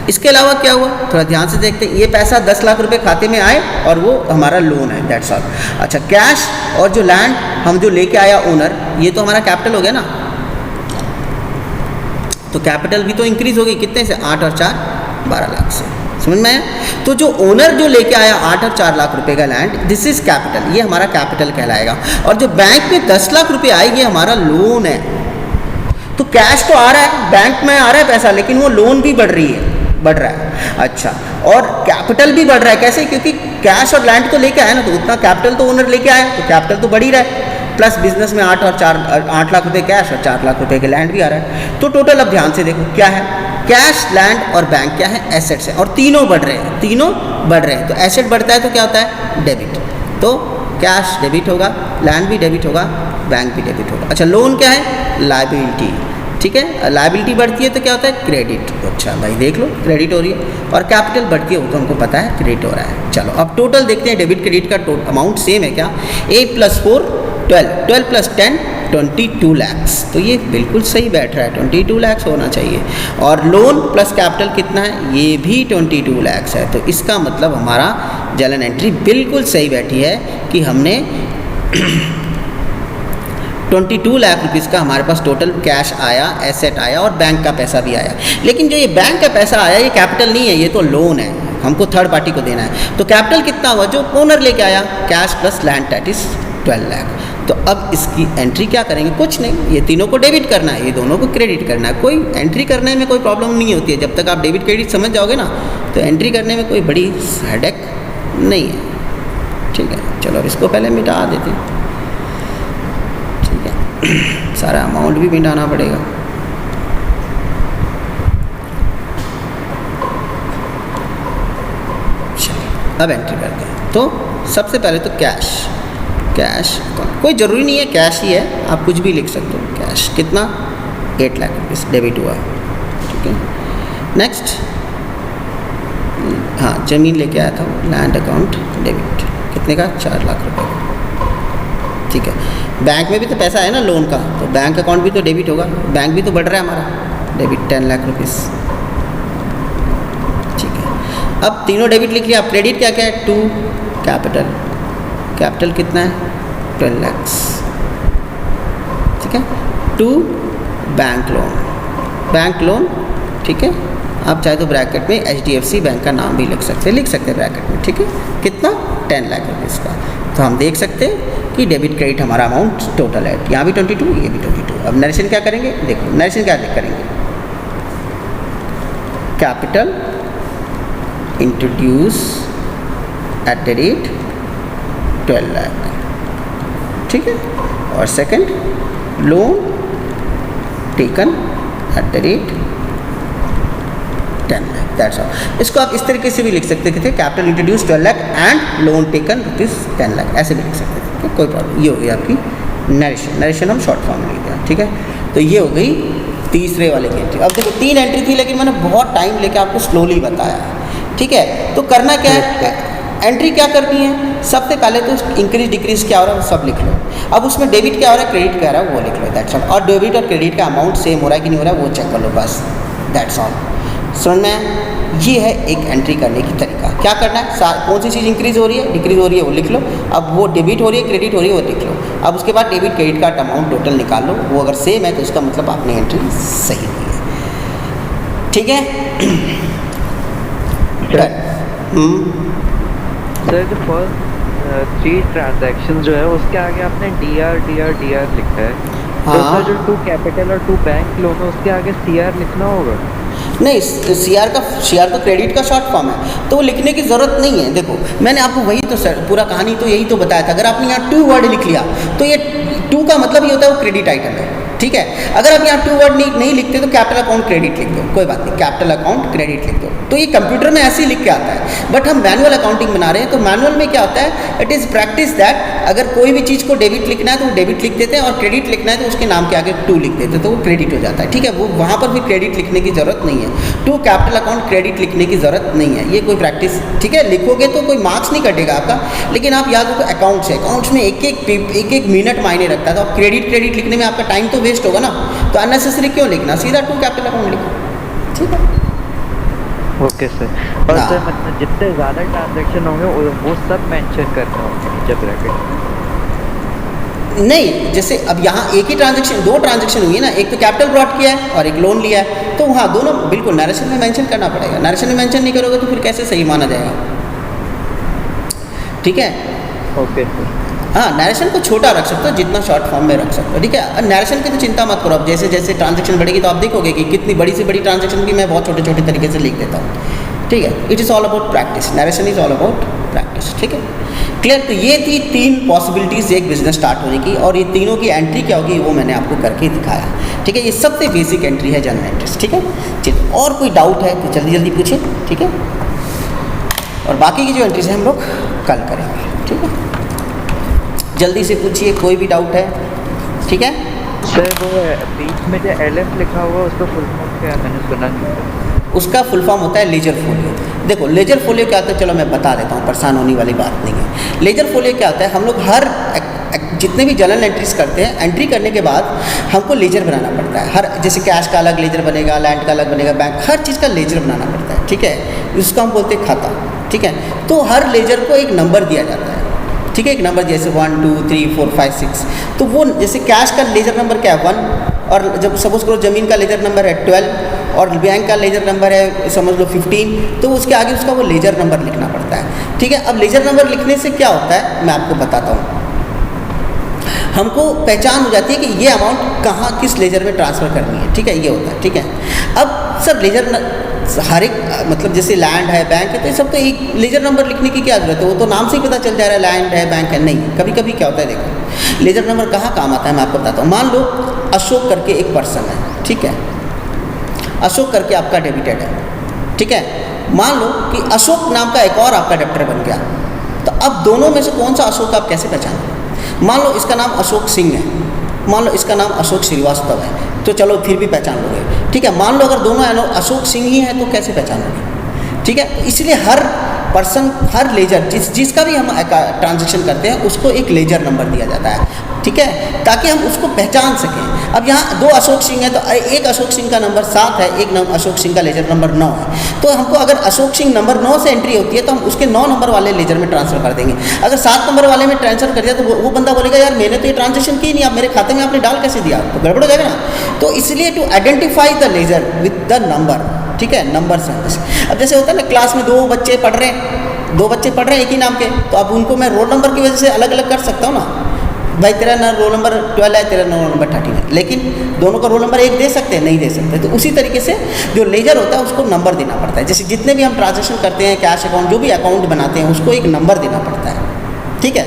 इसके अलावा क्या हुआ, थोड़ा ध्यान से देखते हैं, ये पैसा 10 लाख रुपए खाते में आए और वो हमारा लोन है, दैट्स ऑल। अच्छा कैश और जो लैंड हम जो लेके आया ओनर, ये तो हमारा कैपिटल हो गया ना, तो कैपिटल भी तो इंक्रीज हो गई, कितने से, 8 और 4 12 लाख से, समझ में आया। तो जो ओनर जो लेके आया 8 और 4 लाख रुपए का लैंड, दिस इज कैपिटल, ये हमारा कैपिटल कहलाएगा, और जो बैंक में 10 लाख रुपए आए ये हमारा लोन है। तो कैश तो आ रहा है, बैंक में आ रहा है पैसा, लेकिन वो लोन भी बढ़ रहा है। अच्छा और कैपिटल भी बढ़ रहा है, कैसे, क्योंकि कैश और लैंड तो लेके आया ना, तो उतना कैपिटल तो ओनर लेके आया, तो कैपिटल तो बढ़ ही रहा है, प्लस बिजनेस में 8 लाख रुपए कैश और 4 लाख रुपए के लैंड भी आ रहा है। तो टोटल अब ध्यान से देखो क्या है, कैश, लैंड और बैंक क्या है, एसेट्स है, और तीनों बढ़ रहे हैं, तीनों बढ़ रहे हैं। तो एसेट बढ़ता है तो क्या होता है, डेबिट। तो कैश डेबिट होगा, लैंड भी डेबिट होगा, बैंक भी डेबिट होगा। अच्छा, लोन क्या है, लायबिलिटी, ठीक है। लायबिलिटी बढ़ती है तो क्या होता है, क्रेडिट। अच्छा भाई देख लो, क्रेडिट हो रही है। और कैपिटल बढ़ती है वो तो हमको पता है, क्रेडिट हो रहा है। चलो अब टोटल देखते हैं, डेबिट क्रेडिट का अमाउंट सेम है क्या, 8 + 4 12, 12 + 10 22 lakhs। तो ये बिल्कुल सही बैठ रहा है, 22 lakhs होना चाहिए। और लोन प्लस कैपिटल कितना है, ये भी 22 lakhs है। तो इसका मतलब हमारा जर्नल एंट्री बिल्कुल सही बैठी है कि हमने 22 लाख रुपीज़ का हमारे पास टोटल कैश आया, एसेट आया और बैंक का पैसा भी आया। लेकिन जो ये बैंक का पैसा आया ये कैपिटल नहीं है, ये तो लोन है, हमको थर्ड पार्टी को देना है। तो कैपिटल कितना हुआ, जो ओनर लेके आया, cash plus land, that is 12 lakh. तो अब इसकी एंट्री क्या करेंगे, कुछ नहीं, ये तीनों को डेबिट करना है, ये दोनों को क्रेडिट करना है। कोई एंट्री करने में कोई प्रॉब्लम नहीं होती है, जब तक आप डेबिट क्रेडिट समझ जाओगे ना तो एंट्री करने में कोई बड़ी हेडेक नहीं है। ठीक है, चलो अब इसको पहले मिटा देते हैं। ठीक है, सारा अमाउंट भी मिटाना पड़ेगा। चलो अब एंट्री करते हैं। तो सबसे पहले तो कैश, कैश कोई ज़रूरी नहीं है कैश ही है, आप कुछ भी लिख सकते हो। कैश कितना, 8 लाख रुपीज़ डेबिट हुआ। ठीक है, नेक्स्ट, हाँ ज़मीन लेके आया था, लैंड अकाउंट डेबिट, कितने का, 4 लाख रुपए। ठीक है, बैंक में भी तो पैसा है ना लोन का, तो बैंक अकाउंट भी तो डेबिट होगा, बैंक भी तो बढ़ रहा है हमारा, डेबिट 10 लाख रुपीज़। ठीक है, अब तीनों डेबिट लिख लिया। अब क्रेडिट क्या क्या है, 2 कैपिटल, कैपिटल कितना है, 12 lakhs। ठीक है, 2 बैंक लोन, बैंक लोन। ठीक है, आप चाहे तो ब्रैकेट में HDFC बैंक का नाम भी लिख सकते हैं ब्रैकेट में। ठीक है, कितना, 10 लाख रुपीज़ का। तो हम देख सकते हैं कि डेबिट क्रेडिट हमारा अमाउंट टोटल है, यहाँ भी 22, ये भी 22। अब नरेशन क्या करेंगे, देखो नरेशन क्या करेंगे, कैपिटल इंट्रोड्यूस @ 12 लाख। ठीक है, और second, loan taken @ 10 lakh, that's all. इसको आप इस तरीके से भी लिख सकते थे, capital introduce 12 lakh and loan taken ₹10 lakh, ऐसे भी लिख सकते थे, कोई प्रॉब्लम। ये हो गई आपकी नरेशन, नरेशन हम शॉर्ट फॉर्म में लिखते हैं। ठीक है, तो ये हो गई तीसरे वाले की एंट्री। अब देखो 3 एंट्री थी, लेकिन मैंने बहुत टाइम लेके आपको स्लोली बताया। ठीक है, तो करना क्या है, एंट्री क्या करनी है, सबसे पहले तो इंक्रीज डिक्रीज क्या हो रहा है वो सब लिख लो। अब उसमें डेबिट क्या हो रहा है, क्रेडिट क्या हो रहा है वो लिख लो, दैट्स ऑल। और डेबिट और क्रेडिट का अमाउंट सेम हो रहा है कि नहीं हो रहा है वो चेक कर लो, बस दैट्स ऑल। समझ में, ये है एक एंट्री करने की तरीका। क्या करना है, कौन सी चीज़ इंक्रीज हो रही है, डिक्रीज हो रही है वो लिख लो। अब वो डेबिट हो रही है, क्रेडिट हो रही है वो लिख लो। अब उसके बाद डेबिट क्रेडिट का अमाउंट टोटल निकाल लो, वो अगर सेम है तो उसका मतलब आपने एंट्री सही हुई है। ठीक है, सर जो फर्स्ट 3 ट्रांजैक्शन जो है उसके आगे आपने DR लिखा है। हाँ। तो सर जो 2 कैपिटल और 2 बैंक लोन है उसके आगे CR लिखना होगा। नहीं, CR तो क्रेडिट का शॉर्ट फॉर्म है, तो वो लिखने की ज़रूरत नहीं है। देखो मैंने आपको वही तो सर पूरा कहानी तो यही तो बताया था। अगर आपने यहाँ 2 वर्ड लिख लिया तो ये 2 का मतलब ये होता है वो क्रेडिट आइटम है। ठीक है, अगर आप यहाँ 2 वर्ड नहीं लिखते तो कैपिटल अकाउंट क्रेडिट लिख दो, कोई बात नहीं, कैपिटल अकाउंट क्रेडिट लिख दो। तो ये कंप्यूटर में ऐसे ही लिख के आता है, बट हम मैनुअल अकाउंटिंग बना रहे हैं। तो मैनुअल में क्या होता है, इट इज़ प्रैक्टिस दैट अगर कोई भी चीज़ को डेबिट लिखना है तो वो डेबिट लिख देते हैं, और क्रेडिट लिखना है तो उसके नाम के आगे 2 लिख देते हैं, तो वो क्रेडिट हो जाता है। ठीक है, वो वहाँ पर भी क्रेडिट लिखने की ज़रूरत नहीं है, 2 कैपिटल अकाउंट क्रेडिट लिखने की ज़रूरत नहीं है। ये कोई प्रैक्टिस, ठीक है, लिखोगे तो कोई मार्क्स नहीं कटेगा आपका, लेकिन आप याद रखो अकाउंट्स में एक मिनट मायने रखता है। तो आप क्रेडिट लिखने में आपका टाइम तो वेस्ट होगा ना, तो अननेसेसरी क्यों लिखना, सीधा 2 कैपिटल अकाउंट लिखो। ठीक है, ओके सर। और सर मतलब जितने ज़्यादा ट्रांजैक्शन होंगे वो सब मेंशन करना होगा नीचे ब्रैकेट। नहीं, जैसे अब यहाँ एक ही ट्रांजैक्शन, 2 ट्रांजैक्शन हुई है ना, एक तो कैपिटल ब्रॉट किया है और एक लोन लिया है, तो हाँ दोनों बिल्कुल नरेशन में मेंशन करना पड़ेगा। नरेशन में मेंशन नहीं करोगे तो फिर कैसे सही माना जाएगा। ठीक है, ओके सर। हाँ, नरेशन को छोटा रख सकते हो, जितना शॉर्ट फॉर्म में रख सकते हो। ठीक है, नरेशन की तो चिंता मत करो। अब जैसे जैसे ट्रांजैक्शन बढ़ेगी तो आप देखोगे कि कितनी बड़ी से बड़ी ट्रांजैक्शन की मैं बहुत छोटे तरीके से लिख देता हूँ। ठीक है, it is all about practice, narration is all about practice, ठीक है, क्लियर। तो ये थी 3 पॉसिबिलिटीज़ एक बिजनेस स्टार्ट होने की, और ये तीनों की एंट्री क्या होगी वो मैंने आपको करके दिखाया, ठीक है। ये सबसे बेसिक एंट्री है जनरल एंट्रीज, ठीक है। चलिए, और कोई डाउट है तो जल्दी जल्दी पूछिए, ठीक है, और बाकी की जो एंट्रीज हैं हम लोग कल करेंगे, ठीक है। जल्दी से पूछिए, कोई भी डाउट है, ठीक है। सर वो बीच में जो LF लिखा हुआ उसका फुल फॉर्म क्या है, मैंने सुना नहीं था। उसका फुल फॉर्म होता है लेजर फोलियो। देखो लेजर फोलियो क्या होता है, चलो मैं बता देता हूँ, परेशान होने वाली बात नहीं है। लेजर फोलियो क्या होता है, हम लोग हर जितने भी जर्नल एंट्रीज करते हैं, एंट्री करने के बाद हमको लेजर बनाना पड़ता है। हर जैसे कैश का अलग लेजर बनेगा, लैंड का अलग बनेगा, बैंक, हर चीज़ का लेजर बनाना पड़ता है, ठीक है। उसका हम बोलते हैं खाता, ठीक है। तो हर लेजर को एक नंबर दिया जाता है, ठीक है, एक नंबर जैसे 1 2 3 4 5 6। तो वो जैसे कैश का लेजर नंबर क्या है 1, और जब सपोज करो ज़मीन का लेजर नंबर है 12 और बैंक का लेजर नंबर है समझ लो 15, तो उसके आगे उसका वो लेजर नंबर लिखना पड़ता है, ठीक है। अब लेजर नंबर लिखने से क्या होता है मैं आपको बताता हूँ, हमको पहचान हो जाती है कि ये अमाउंट कहाँ किस लेजर में ट्रांसफ़र करनी है, ठीक है, ये होता है, ठीक है। अब सर लेजर हर एक मतलब जैसे लैंड है, बैंक है, तो ये सब तो एक लेजर नंबर लिखने की क्या ज़रूरत है, वो तो नाम से ही पता चल जा रहा है लैंड है, बैंक है। नहीं, कभी कभी क्या होता है, देखो लेजर नंबर कहाँ काम आता है मैं आपको बताता हूँ। मान लो अशोक करके एक पर्सन है, ठीक है, अशोक करके आपका डेबिटेड है, ठीक है। मान लो कि अशोक नाम का एक और आपका डेबिटर बन गया, तो अब दोनों में से कौन सा अशोक आप कैसे पहचानोगे। मान लो इसका नाम अशोक सिंह है, मान लो इसका नाम अशोक श्रीवास्तव है, तो चलो फिर भी पहचान लोगे, ठीक है। मान लो अगर दोनों अशोक सिंह ही हैं तो कैसे पहचानोगे, ठीक है। तो इसलिए हर पर्सन, हर लेजर जिसका भी हम ट्रांजेक्शन करते हैं उसको एक लेजर नंबर दिया जाता है, ठीक है, ताकि हम उसको पहचान सकें। अब यहाँ 2 अशोक सिंह है तो एक अशोक सिंह का नंबर 7 है, एक अशोक सिंह का लेजर नंबर 9 है, तो हमको अगर अशोक सिंह नंबर 9 से एंट्री होती है तो हम उसके 9 नंबर वाले लेजर में ट्रांसफ़र कर देंगे। अगर 7 नंबर वाले में ट्रांसफ़र कर दिया तो वो बंदा बोलेगा यार मैंने तो ये ट्रांजेक्शन की नहीं, आप मेरे खाते में आपने डाल कैसे दिया, तो गड़बड़ हो जाएगा ना। तो इसलिए to identify the ledger with the number, ठीक है, नंबर से। अब जैसे होता है ना क्लास में 2 बच्चे पढ़ रहे हैं एक ही नाम के, तो अब उनको मैं रोल नंबर की वजह से अलग अलग कर सकता हूँ ना, भाई तेरा रोल नंबर 12 है, तेरा रोल नंबर 13 है, लेकिन दोनों का रोल नंबर एक दे सकते हैं, नहीं दे सकते। तो उसी तरीके से जो लेजर होता है उसको नंबर देना पड़ता है। जैसे जितने भी हम ट्रांजेक्शन करते हैं, कैश अकाउंट, जो भी अकाउंट बनाते हैं उसको एक नंबर देना पड़ता है, ठीक है,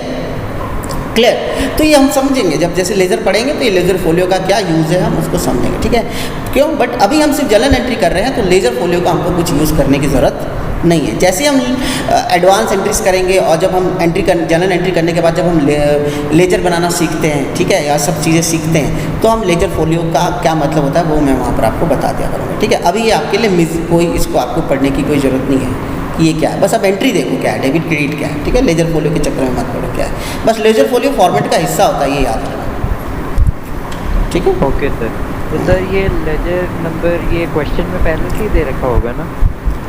क्लियर। तो ये हम समझेंगे जब जैसे लेजर पढ़ेंगे, तो ये लेजर फोलियो का क्या यूज़ है हम उसको समझेंगे, ठीक है। क्यों, बट अभी हम सिर्फ जर्नल एंट्री कर रहे हैं, तो लेजर फोलियो का हमको कुछ यूज़ करने की ज़रूरत नहीं है। जैसे हम एडवांस एंट्रीज करेंगे और जब हम जर्नल एंट्री करने के बाद जब हम लेजर बनाना सीखते हैं, ठीक है, या सब चीज़ें सीखते हैं, तो हम लेजर फोलियो का क्या मतलब होता है वो मैं वहाँ पर आपको बता दिया करूँगा, ठीक है। अभी ये आपके लिए कोई इसको आपको पढ़ने की कोई ज़रूरत नहीं है कि ये क्या है, बस आप एंट्री देखो क्या है, डेबिट क्रेडिट क्या है, ठीक है। लेजर फोलियो के चक्कर में मत पड़ो क्या है, बस लेजर फोलियो फॉर्मेट का हिस्सा होता है, ये याद रखना, ठीक है। Okay sir. तो सर ये लेजर नंबर ये क्वेश्चन में पहले से ही दे रखा होगा ना?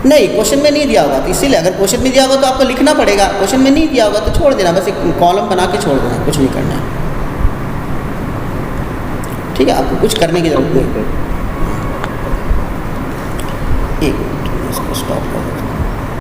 नहीं, क्वेश्चन में नहीं दिया होगा, तो इसीलिए अगर क्वेश्चन में दिया होगा तो आपको लिखना पड़ेगा, क्वेश्चन में नहीं दिया होगा तो छोड़ देना, बस एक कॉलम बना के छोड़ देना, कुछ नहीं करना है, ठीक है। आपको कुछ करने की जरूरत नहीं है। एक मिनट इसको स्टॉप कर